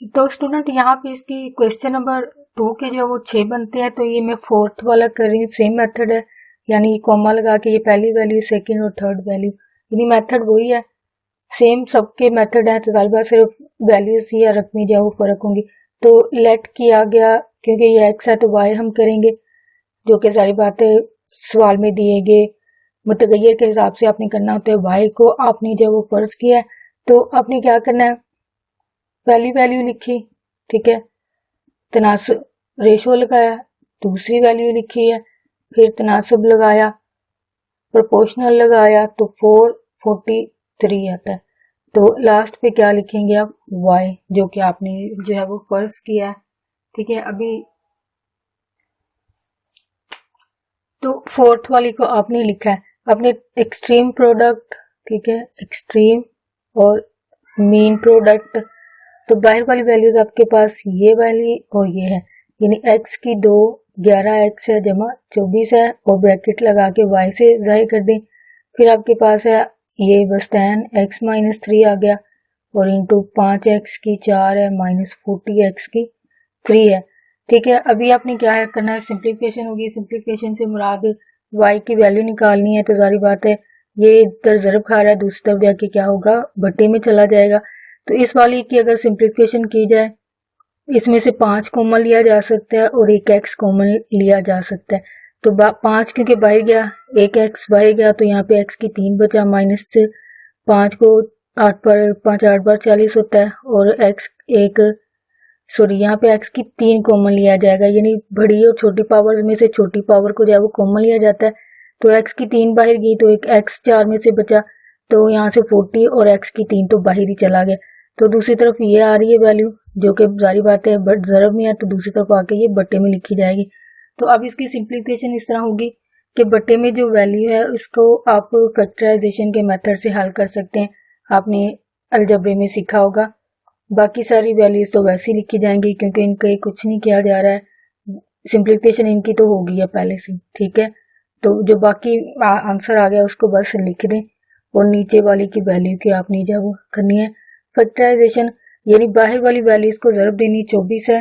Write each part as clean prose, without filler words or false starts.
तो स्टूडेंट यहाँ पे इसकी क्वेश्चन नंबर 2 के जो वो 6 बनते हैं, तो ये मैं फोर्थ वाला कर रही हूँ। सेम मेथड है, यानी कॉमा लगा के ये पहली वैल्यू, सेकंड और थर्ड वैल्यू, यानी मेथड वही है, सेम सबके मेथड है। तो सारी बात सिर्फ वैल्यूज या रकमी जो वो फर्क होंगी। तो लेट किया गया, क्योंकि ये एक्स है तो वाई हम करेंगे, जो कि सारी बातें सवाल में दिए गए मुतगैर के हिसाब से आपने करना होता है। वाई को आपने जब वो फर्ज किया है तो आपने क्या करना है, पहली वैल्यू लिखी, ठीक है, तनासब रेशो लगाया, दूसरी वैल्यू लिखी है, फिर तनासब लगाया, प्रोपोर्शनल लगाया, तो 443 आता है। तो लास्ट पे क्या लिखेंगे आप, y, जो कि आपने जो है वो फर्ज किया है, ठीक है। अभी तो फोर्थ वाली को आपने लिखा है, आपने एक्सट्रीम प्रोडक्ट, ठीक है, एक्सट्रीम और मीन प्रोडक्ट। तो बाहर वाली वैल्यूज आपके पास ये वाली और ये है, यानी x की 2 11x है जमा 24 है, और ब्रैकेट लगा के y से जाहिर कर दें। फिर आपके पास है ये बस्तान x माइनस 3 आ गया, और इंटू 5x की 4 है माइनस 40x की 3 है, ठीक है। अभी आपने क्या है करना है, सिंप्लीफिकेशन होगी। सिंप्लीफिकेशन से मुराद y की वैल्यू निकालनी है। तो सारी बात है ये इधर ज़रब खा रहा है, दूसरी तरफ जाके क्या होगा, बट्टे में चला जाएगा। तो इस वाली की अगर सिंप्लीफिकेशन की जाए, इसमें से 5 कॉमन लिया जा सकता है और एक x कॉमन लिया जा सकता है। तो 5 क्योंकि बाहर गया, एक x बाहर गया, तो यहाँ पे x की 3 बचा, माइनस से 5 को 8 पर 5 8 बार 40 होता है, और x एक सॉरी यहाँ पे x की 3 कॉमन लिया जाएगा, यानी बड़ी और छोटी पावर में से छोटी पावर को जो है वो कॉमन लिया जाता है। तो x की 3 बाहर गई, तो एक x 4 में से बचा, तो यहाँ से 40 और x की 3 तो बाहर ही चला गया। तो दूसरी तरफ ये आ रही है वैल्यू, जो कि सारी बात है बट ज़रब में है, तो दूसरी तरफ आके ये बट्टे में लिखी जाएगी। तो अब इसकी सिंप्लीफिकेशन इस तरह होगी कि बट्टे में जो वैल्यू है उसको आप फैक्टराइजेशन के मेथड से हल कर सकते हैं, आपने अलजबरे में सीखा होगा। बाकी सारी वैल्यूज तो वैसे ही लिखी जाएंगी, क्योंकि इनका कुछ नहीं किया जा रहा है, सिंप्लीफिकेशन इनकी तो होगी है पहले से, ठीक है। तो जो बाकी आंसर आ गया उसको बस लिख दें, और नीचे वाली की वैल्यू की आपने जब करनी है फैक्टराइजेशन, यानी बाहर वाली वैल्यूज को ज़रब देनी, 24 है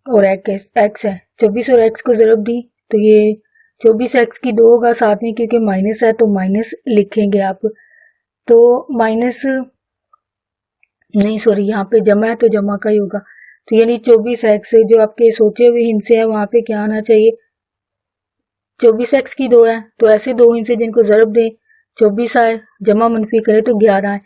और x है, 24 और x को ज़रब दी, तो ये 24x की 2 होगा, साथ में क्योंकि माइनस है तो माइनस लिखेंगे आप। तो माइनस नहीं सॉरी यहाँ पे जमा है तो जमा का ही होगा, तो यानी 24x जो आपके सोचे हुए हिस्से है वहां पे क्या आना चाहिए, 24x की 2 है, तो ऐसे दो हिस्से जिनको ज़रब दें 24 आए, जमा मनफी करे तो 11 आए।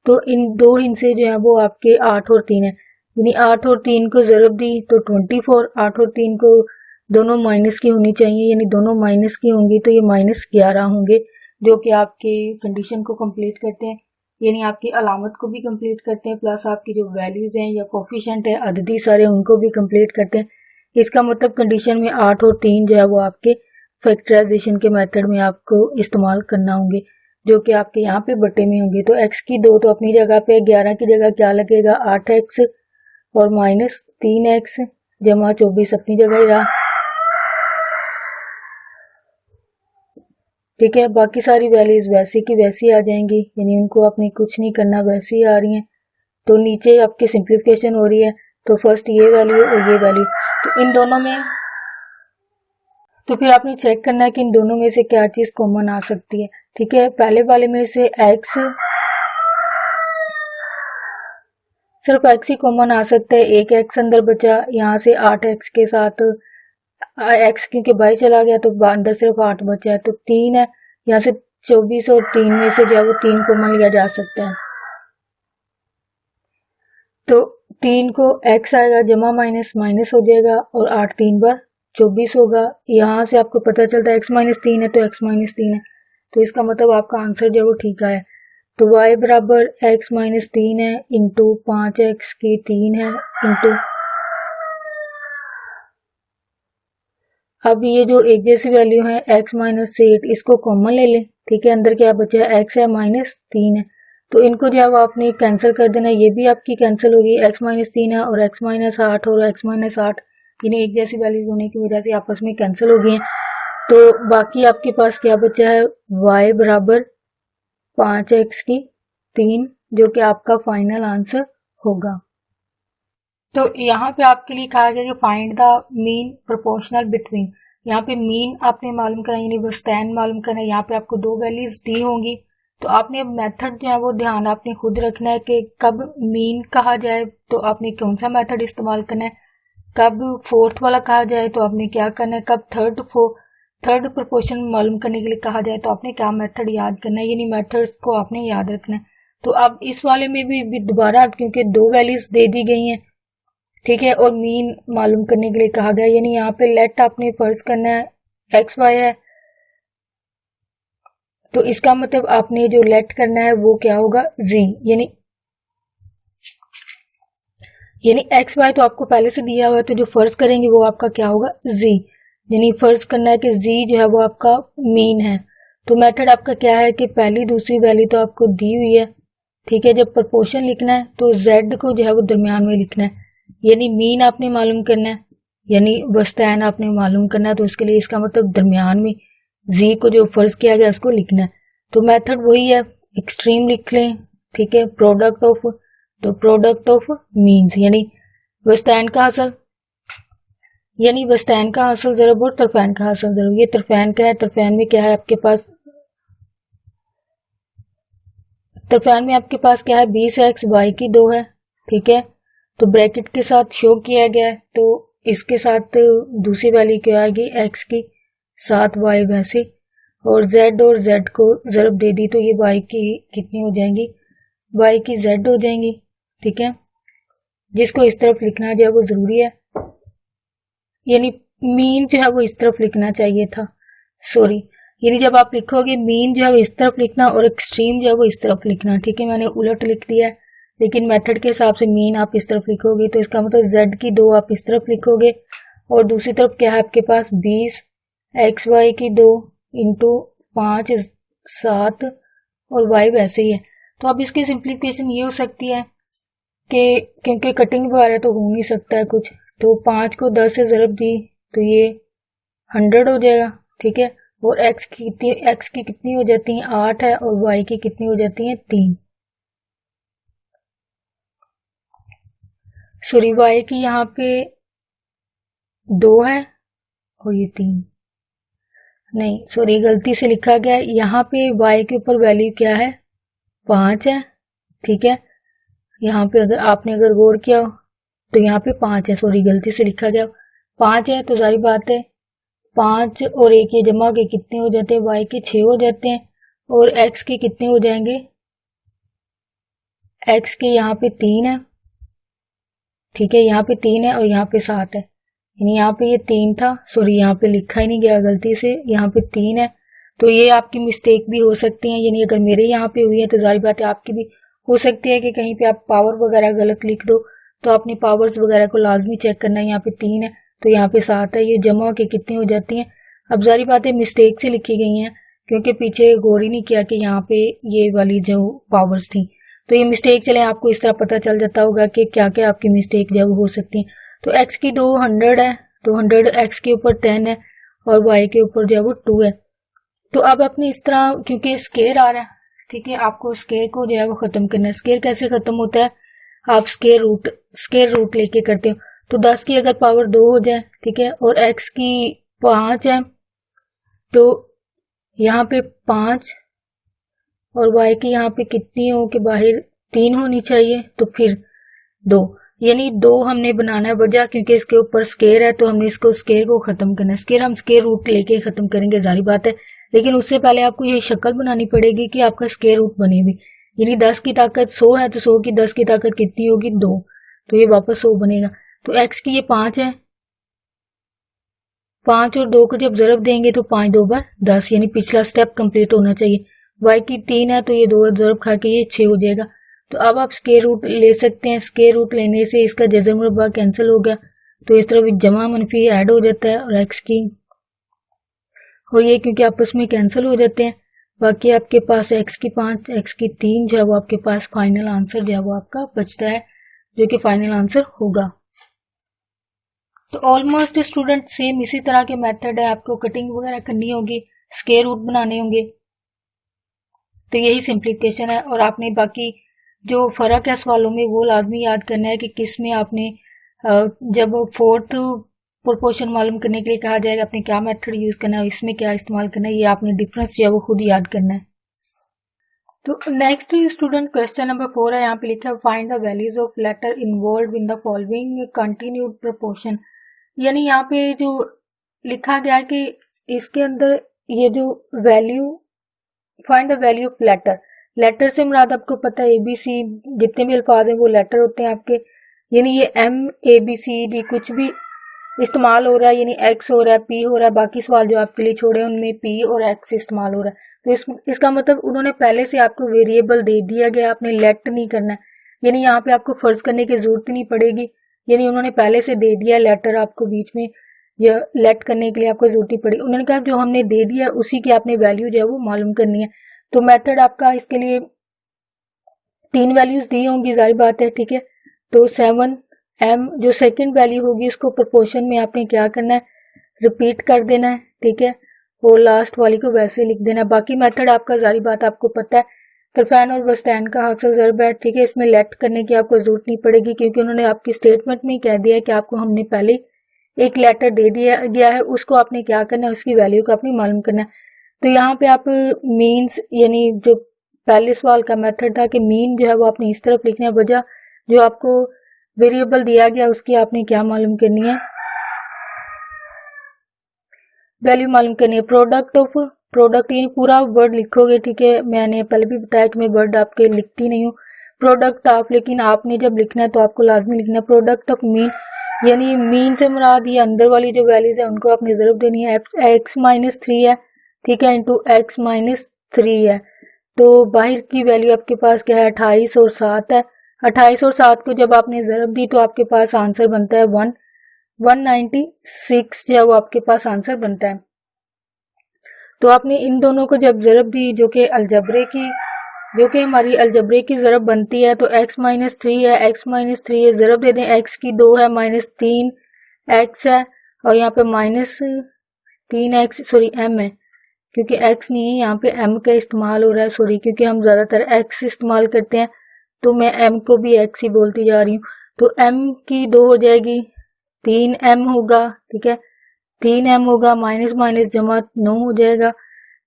तो इन दो हिस्से जो है वो आपके 8 और 3 है, यानी 8 और 3 को ज़रब दी तो 24, 8 और 3 को दोनों माइनस की होनी चाहिए, यानी दोनों माइनस की होंगी, तो ये माइनस 11 होंगे, जो कि आपके कंडीशन को कंप्लीट करते हैं, यानी आपकी अलामत को भी कंप्लीट करते हैं, प्लस आपकी जो वैल्यूज़ हैं या कोफिशिएंट है अददी सारे उनको भी कंप्लीट करते हैं। इसका मतलब कंडीशन में 8 और 3 जो है वो आपके फैक्टराइजेशन के मेथड में आपको इस्तेमाल करना होंगे, जो कि आपके यहाँ पे बटे में होंगे। तो x की 2 तो अपनी जगह पे, 11 की जगह क्या लगेगा 8x, और माइनस 3x जमा 24 अपनी जगह ही रहा, ठीक है। बाकी सारी वैल्यूज वैसे की वैसी आ जाएंगी, यानी उनको आपने कुछ नहीं करना, वैसे ही आ रही हैं। तो नीचे आपकी सिंप्लीफिकेशन हो रही है, तो फर्स्ट ये वैल्यू और ये वैल्यू, तो इन दोनों में, तो फिर आपने चेक करना है कि इन दोनों में से क्या चीज़ कॉमन आ सकती है, ठीक है। पहले वाले में से x, सिर्फ x ही कॉमन आ सकता है, एक x अंदर बचा, यहाँ से 8x के साथ x क्योंकि बाहर चला गया तो अंदर सिर्फ 8 बचा है, तो 3 है, यहाँ से 24 और 3 में से जो है वो 3 कॉमन लिया जा सकता है। तो 3 को x आएगा, जमा माइनस माइनस हो जाएगा, और 8 3 बार 24 होगा। यहाँ से आपको पता चलता है x माइनस 3 है तो x माइनस 3 है, तो इसका मतलब आपका आंसर जो है वो ठीक आया। तो y बराबर x माइनस 3 है इंटू 5x की 3 है इंटू, अब ये जो एक जैसी वैल्यू है x माइनस 8, इसको कॉमन ले लें, ठीक है। अंदर क्या बचा है, x है माइनस 3 है, तो इनको जो है वो आपने कैंसिल कर देना, ये भी आपकी कैंसिल होगी, x माइनस 3 है और x माइनस 8 और x माइनस 8 इन्हें एक जैसी वैल्यू होने की वजह से आपस में कैंसिल हो गई हैं। तो बाकी आपके पास क्या बचा है, y बराबर 5x की 3, जो कि आपका फाइनल आंसर होगा। तो यहाँ पे आपके लिए कहा गया कि find the mean proportional between, यहाँ पे मीन आपने मालूम करना यानी वस्तान मालूम करना है। यहाँ पे आपको दो वैल्यूज दी होंगी, तो आपने अब मेथड जो है वो ध्यान आपने खुद रखना है कि कब मीन कहा जाए तो आपने कौन सा मेथड इस्तेमाल करना है, कब फोर्थ वाला कहा जाए तो आपने क्या करना है, कब थर्ड प्रोपोर्शन मालूम करने के लिए कहा जाए तो आपने क्या मेथड याद करना है, यानी मेथड्स को आपने याद रखना है। तो अब इस वाले में भी दोबारा क्योंकि दो वैल्यूज दे दी गई हैं, ठीक है, और मीन मालूम करने के लिए कहा गया, यानी यहाँ पे लेट आपने फर्ज करना है एक्स वाई है, तो इसका मतलब आपने जो लेट करना है वो क्या होगा जी, यानी एक्स वाई तो आपको पहले से दिया हुआ है, तो जो फर्ज करेंगे वो आपका क्या होगा जी, यानी फर्ज करना है कि जी जो है वो आपका मीन है। तो मेथड आपका क्या है कि पहली दूसरी वैल्यू तो आपको दी हुई है, ठीक है, जब प्रपोर्शन लिखना है तो जेड को जो है वो दरमियान में लिखना है, यानी मीन आपने मालूम करना है, यानी वस्तान आपने मालूम करना है, तो उसके लिए इसका मतलब दरमियान में जी को जो फर्ज किया गया उसको लिखना है। तो मेथड वही है, एक्सट्रीम लिख लें, ठीक है, प्रोडक्ट ऑफ, तो प्रोडक्ट ऑफ मीन्स यानी वस्तान का हासिल, यानी वस्तान का हासिल ज़रब और तरफान का हासिल ज़रब। ये तरफान का है, तरफान में क्या है आपके पास, तरफान में आपके पास क्या है 20x y की 2 है, ठीक है, तो ब्रैकेट के साथ शो किया गया है, तो इसके साथ दूसरी वैल्यू क्या आएगी x की 7y वैसे, और z को ज़रब दे दी तो ये y की कितनी हो जाएंगी, y की z हो जाएंगी, ठीक है, जिसको इस तरफ लिखना जो है वो ज़रूरी है, यानी मीन जो है वो इस तरफ लिखना चाहिए था, सॉरी, यानी जब आप लिखोगे मीन जो है वो इस तरफ लिखना और एक्सट्रीम जो है वो इस तरफ लिखना, ठीक है, मैंने उलट लिख दिया है, लेकिन मेथड के हिसाब से मीन आप इस तरफ लिखोगे, तो इसका मतलब z की 2 आप इस तरफ लिखोगे, और दूसरी तरफ क्या है आपके पास 20 xy की 2 इंटू 5 7 और y वैसे ही है। तो अब इसकी सिंप्लीफिकेशन ये हो सकती है कि क्योंकि कटिंग वगैरह तो हो नहीं सकता है कुछ, तो 5 को 10 से ज़रब दी तो ये 100 हो जाएगा, ठीक है, और x की कितनी हो जाती है 8 है, और y की कितनी हो जाती है 3, सॉरी y की यहाँ पे 2 है और ये 3, नहीं सॉरी गलती से लिखा गया है, यहाँ पे y के ऊपर वैल्यू क्या है 5 है, ठीक है, यहाँ पे अगर गौर किया हो तो यहाँ पे 5 है, सॉरी गलती से लिखा गया 5 है, तो सारी बात है 5 और 1 ये जमा के कितने हो जाते हैं, y के 6 हो जाते हैं, और x के कितने हो जाएंगे, x के यहाँ पे 3 है, ठीक है, यहाँ पे 3 है और यहाँ पे 7 है, यानी यहाँ पे ये 3 था, सॉरी यहाँ पे लिखा ही नहीं गया गलती से, यहाँ पे 3 है, तो ये आपकी मिस्टेक भी हो सकती है, यानी अगर मेरे यहाँ पे हुई है तो जारी बात है आपकी भी हो सकती है कि कहीं पे आप पावर वगैरह गलत लिख दो, तो आपने पावर्स वगैरह को लाजमी चेक करना है, यहाँ पे 3 है तो यहाँ पे 7 है, ये जमा के कितनी हो जाती हैं। अब जारी बात है मिस्टेक से लिखी गई हैं, क्योंकि पीछे गौर ही नहीं किया कि यहाँ पे ये वाली जो पावर्स थी, तो ये मिस्टेक चले आपको इस तरह पता चल जाता होगा कि क्या क्या आपकी मिस्टेक जो हो सकती है। तो x की 200 है, तो 100 x के ऊपर 10 है और y के ऊपर जो है वो 2 है। तो अब अपने इस तरह क्योंकि स्केयर आ रहा है, ठीक है, आपको स्केयर को जो है वो खत्म करना है। स्केयर कैसे खत्म होता है, आप स्केयर रूट लेके करते हो, तो 10 की अगर पावर 2 हो जाए, ठीक है, और x की 5 है तो यहाँ पे 5 और y की यहाँ पे कितनी हो कि बाहर 3 होनी चाहिए, तो फिर 2, यानी 2 हमने बनाना है वजह क्योंकि इसके ऊपर स्केयर है, तो हमने इसको स्केयर को खत्म करना है। स्केयर हम स्केयर रूट लेके खत्म करेंगे जारी बात है, लेकिन उससे पहले आपको ये शक्ल बनानी पड़ेगी कि आपका स्केयर रूट बने भी, यानी 10 की ताकत 100 है तो 100 की 10 की ताकत कितनी होगी 2, तो ये वापस 100 बनेगा। तो x की ये 5 है, 5 और 2 को जब जरब देंगे तो 5 2 बार 10, यानी पिछला स्टेप कंप्लीट होना चाहिए। y की 3 है तो ये 2 जरब खा के ये 6 हो जाएगा। तो अब आप स्केयर रूट ले सकते हैं, स्केयर रूट लेने से इसका जज़र मुरब्बा कैंसिल हो गया, तो इस तरफ जमा मनफी ऐड हो जाता है और x की और ये क्योंकि आपस में कैंसिल हो जाते हैं, बाकी आपके पास x की 5 x की 3 जो है वो आपके पास फाइनल आंसर जो है वो आपका बचता है, जो कि फाइनल आंसर होगा। तो ऑलमोस्ट स्टूडेंट सेम इसी तरह के मेथड है, आपको कटिंग वगैरह करनी होगी, स्केयर रूट बनाने होंगे, तो यही सिंप्लीफिकेशन है। और आपने बाकी जो फ़र्क है सवालों में वो लाजमी याद करना है कि किस में आपने जब फोर्थ प्रोपोर्शन मालूम करने के लिए कहा जाएगा आपने क्या मेथड यूज करना है, इसमें क्या इस्तेमाल करना है, ये आपने डिफरेंस जो है वो खुद याद करना है। तो नेक्स्ट स्टूडेंट क्वेश्चन नंबर 4 है, यहाँ पे लिखा है find the values of letter involve in the following continued proportion. यानी यहाँ पे जो लिखा गया है कि इसके अंदर ये जो value, find the value of letter, letter से मुराद आपको पता है ABC, जितने भी अल्फाज हैं वो लेटर होते हैं आपके। यानी ये MABCD कुछ भी इस्तेमाल हो रहा है, यानी X हो रहा है, P हो रहा है, बाकी सवाल जो आपके लिए छोड़े उनमें P और X इस्तेमाल हो रहा है। तो इसका मतलब उन्होंने पहले से आपको वेरिएबल दे दिया गया, आपने लेट नहीं करना है, यानी यहाँ पे आपको फर्ज करने की जरूरत नहीं पड़ेगी, यानी उन्होंने पहले से दे दिया लेटर, आपको बीच में या लेट करने के लिए आपको जरूरत नहीं पड़ेगी। उन्होंने कहा जो हमने दे दिया उसी की आपने वैल्यू जो है वो मालूम करनी है। तो मेथड आपका इसके लिए 3 वैल्यूज दी होंगी, जारी बात है, ठीक है। तो 7m जो सेकंड वैल्यू होगी उसको प्रोपोर्शन में आपने क्या करना है, रिपीट कर देना है, ठीक है, और लास्ट वाली को वैसे लिख देना है। बाकी मेथड आपका जारी बात आपको पता है, तरफैन और बस्तैन का हासिल ज़रब है, ठीक है, इसमें लेट करने की आपको जरूरत नहीं पड़ेगी क्योंकि उन्होंने आपकी स्टेटमेंट में कह दिया है कि आपको हमने पहले एक लेटर दे दिया गया है, उसको आपने क्या करना है, उसकी वैल्यू को आपने मालूम करना है। तो यहाँ पे आप मीन्स, यानी जो पहले सवाल का मेथड था कि मीन जो है वो आपने इस तरफ लिखना है, वजह जो आपको वेरिएबल दिया गया उसकी आपने क्या मालूम करनी है, वैल्यू मालूम करनी है। प्रोडक्ट ऑफ, प्रोडक्ट यानी पूरा वर्ड लिखोगे, ठीक है, मैंने पहले भी बताया कि मैं वर्ड आपके लिखती नहीं हूँ, प्रोडक्ट आप, लेकिन आपने जब लिखना है तो आपको लाजमी लिखना है प्रोडक्ट ऑफ मीन, यानी मीन से मुराद ये अंदर वाली जो वैल्यूज है उनको आपने जरूर देनी है। x-3 है, ठीक है, इंटू x-3 है, तो बाहर की वैल्यू आपके पास क्या है, 28 और 7 है। 28 और 7 को जब आपने जरब दी तो आपके पास आंसर बनता है 196 जो है वो आपके पास आंसर बनता है। तो आपने इन दोनों को जब जरब दी जो कि अलजबरे की, जो कि हमारी अलजबरे की जरब बनती है, तो x-3 है, x-3 है, जरब दे दें, x की 2 है, -3 x है, और यहाँ पे -3x, सॉरी m है, क्योंकि x नहीं है यहाँ पे m का इस्तेमाल हो रहा है, सॉरी, क्योंकि हम ज्यादातर x इस्तेमाल करते हैं तो मैं m को भी x ही बोलती जा रही हूँ। तो m की 2 हो जाएगी, 3m होगा, ठीक है, 3m होगा, माइनस माइनस जमा 9 हो जाएगा,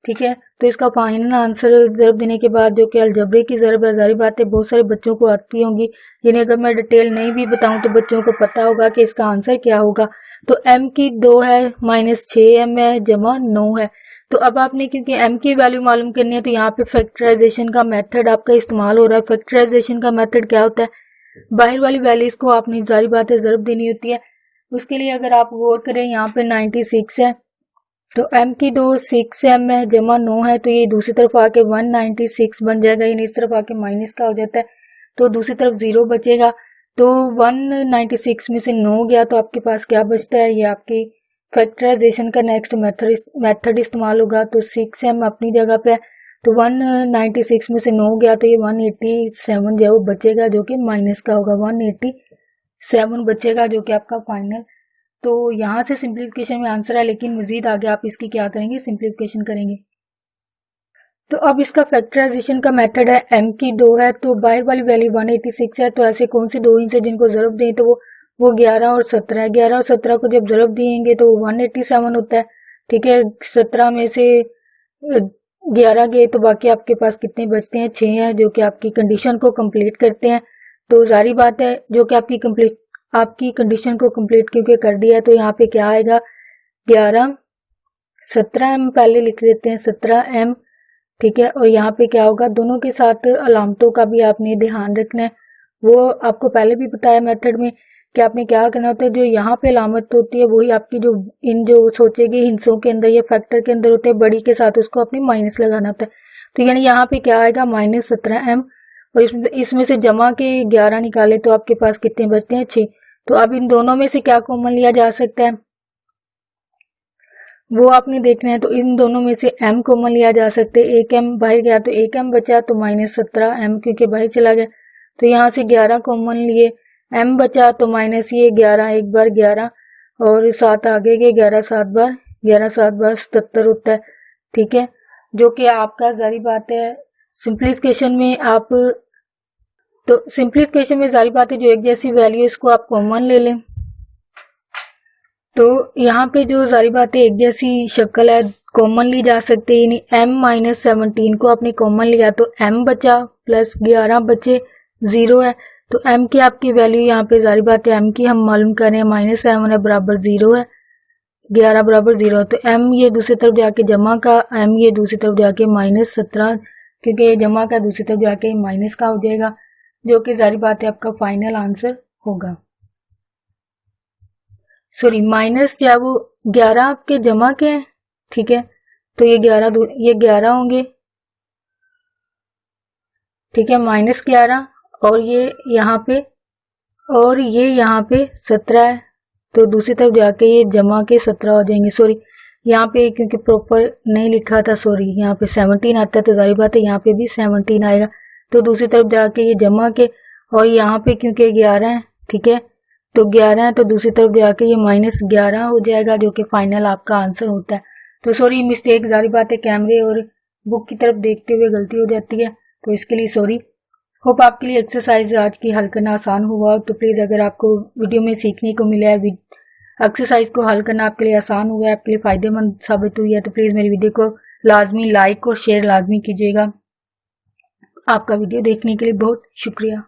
ठीक है। तो इसका फाइनल आंसर जरब देने के बाद जो कि अलजबरे की जरब है, जारी बात है बहुत सारे बच्चों को आती होंगी, यानी अगर मैं डिटेल नहीं भी बताऊं तो बच्चों को पता होगा कि इसका आंसर क्या होगा। तो m की 2 है, -6m है, जमा 9 है। तो अब आपने क्योंकि m की वैल्यू मालूम करनी है तो यहाँ पे फैक्टराइजेशन का मेथड आपका इस्तेमाल हो रहा है। फैक्टराइजेशन का मेथड क्या होता है, बाहर वाली वैल्यूज को आपने जारी बात है जरब देनी होती है। उसके लिए अगर आप गौर करें यहाँ पे 96 है, तो m की 2 6m है, जमा 9 है, तो ये दूसरी तरफ आके 196 बन जाएगा, यानी इस तरफ आके माइनस का हो जाता है, तो दूसरी तरफ 0 बचेगा। तो 196 में से 9 गया तो आपके पास क्या बचता है, ये आपकी फैक्टराइजेशन का नेक्स्ट मेथड इस्तेमाल होगा। तो 6m अपनी जगह पे है, तो 196 में से 9 गया तो ये 187 जो है वो बचेगा, जो कि माइनस का होगा, 187 बचेगा जो कि आपका फाइनल। तो यहाँ से सिंप्लीफिकेशन में आंसर है, लेकिन मजीद आगे आप इसकी क्या करेंगे, सिंप्लीफिकेशन करेंगे। तो अब इसका फैक्टराइजेशन का मेथड है, m की 2 है तो बाहर वाली वैल्यू 186 है, तो ऐसे कौन से दो इंच है जिनको जरब दें, तो वो 11 और 17 है। 11 और 17 को जब जरब दिएंगे तो 187 होता है, ठीक है। 17 में से 11 गए तो बाकी आपके पास कितने बचते हैं, 6 हैं, जो कि आपकी कंडीशन को कंप्लीट करते हैं। तो जारी बात है जो कि आपकी कंडीशन को कंप्लीट क्योंकि कर दिया है, तो यहाँ पे क्या आएगा, 11 17m पहले लिख देते हैं, 17m, ठीक है। और यहाँ पे क्या होगा, दोनों के साथ अलामतों का भी आपने ध्यान रखना है, वो आपको पहले भी बताया मेथड में कि आपने क्या करना होता है, जो यहाँ पे अलामत होती है वही आपकी जो इन जो सोचे गए हिस्सों के अंदर या फैक्टर के अंदर होते हैं, बड़ी के साथ उसको अपने माइनस लगाना होता है। तो यानी यहाँ पे क्या आएगा, -17m, और इसमें से जमा के 11 निकाले तो आपके पास कितने बचते हैं, 6। तो अब इन दोनों में से क्या कॉमन लिया जा सकता है वो आपने देखना है। तो इन दोनों में से m कॉमन लिया जा सकता है, एक m बाहर गया तो एक m बचा, तो -17m क्योंकि बाहर चला गया, तो यहाँ से 11 कॉमन लिए, m बचा तो माइनस ये 11 एक बार 11 और 7 आगे गए, 11 7 बार 77 होता है, ठीक है। जो कि आपका जारी बात है सिंप्लीफिकेशन में आप, तो सिंप्लीफिकेशन में जारी बात है जो एक जैसी वैल्यू इसको आप कॉमन ले लें, तो यहाँ पे जो सारी बातें एक जैसी शक्ल है, कॉमन ली जा सकती है, यानी m-17 को आपने कॉमन लिया तो m बचा प्लस 11 बचे 0 है। तो m की आपकी वैल्यू यहाँ पे सारी बातें m की हम मालूम कर रहे हैं, -7 है बराबर 0 है, 11 बराबर 0 है। तो m ये दूसरी तरफ जाके जमा का, m ये दूसरी तरफ जाके -17, क्योंकि ये जमा का दूसरी तरफ जाके माइनस का हो जाएगा, जो कि सारी बात है आपका फाइनल आंसर होगा। सॉरी माइनस क्या वो 11 आपके जमा के हैं, ठीक है, तो ये 11 होंगे, ठीक है, -11 और ये यहाँ पे 17 है, तो दूसरी तरफ जाके ये जमा के 17 हो जाएंगे। सॉरी यहाँ पे क्योंकि प्रॉपर नहीं लिखा था, सॉरी यहाँ पे 17 आता है, तो जाहिर बात है यहाँ पे भी 17 आएगा, तो दूसरी तरफ जाके ये जमा के, और यहाँ पे क्योंकि 11 है, ठीक है, तो 11 है, तो दूसरी तरफ जाके ये -11 हो जाएगा, जो कि फाइनल आपका आंसर होता है। तो सॉरी मिस्टेक, जाहिर बात है कैमरे और बुक की तरफ देखते हुए गलती हो जाती है, तो इसके लिए सॉरी। होप आपके लिए एक्सरसाइज आज की हल करना आसान हुआ। तो प्लीज़ अगर आपको वीडियो में सीखने को मिला है, एक्सरसाइज को हल करना आपके लिए आसान हुआ है, आपके लिए फ़ायदेमंद साबित हुई है, तो प्लीज़ मेरी वीडियो को लाजमी लाइक और शेयर लाजमी कीजिएगा। आपका वीडियो देखने के लिए बहुत शुक्रिया।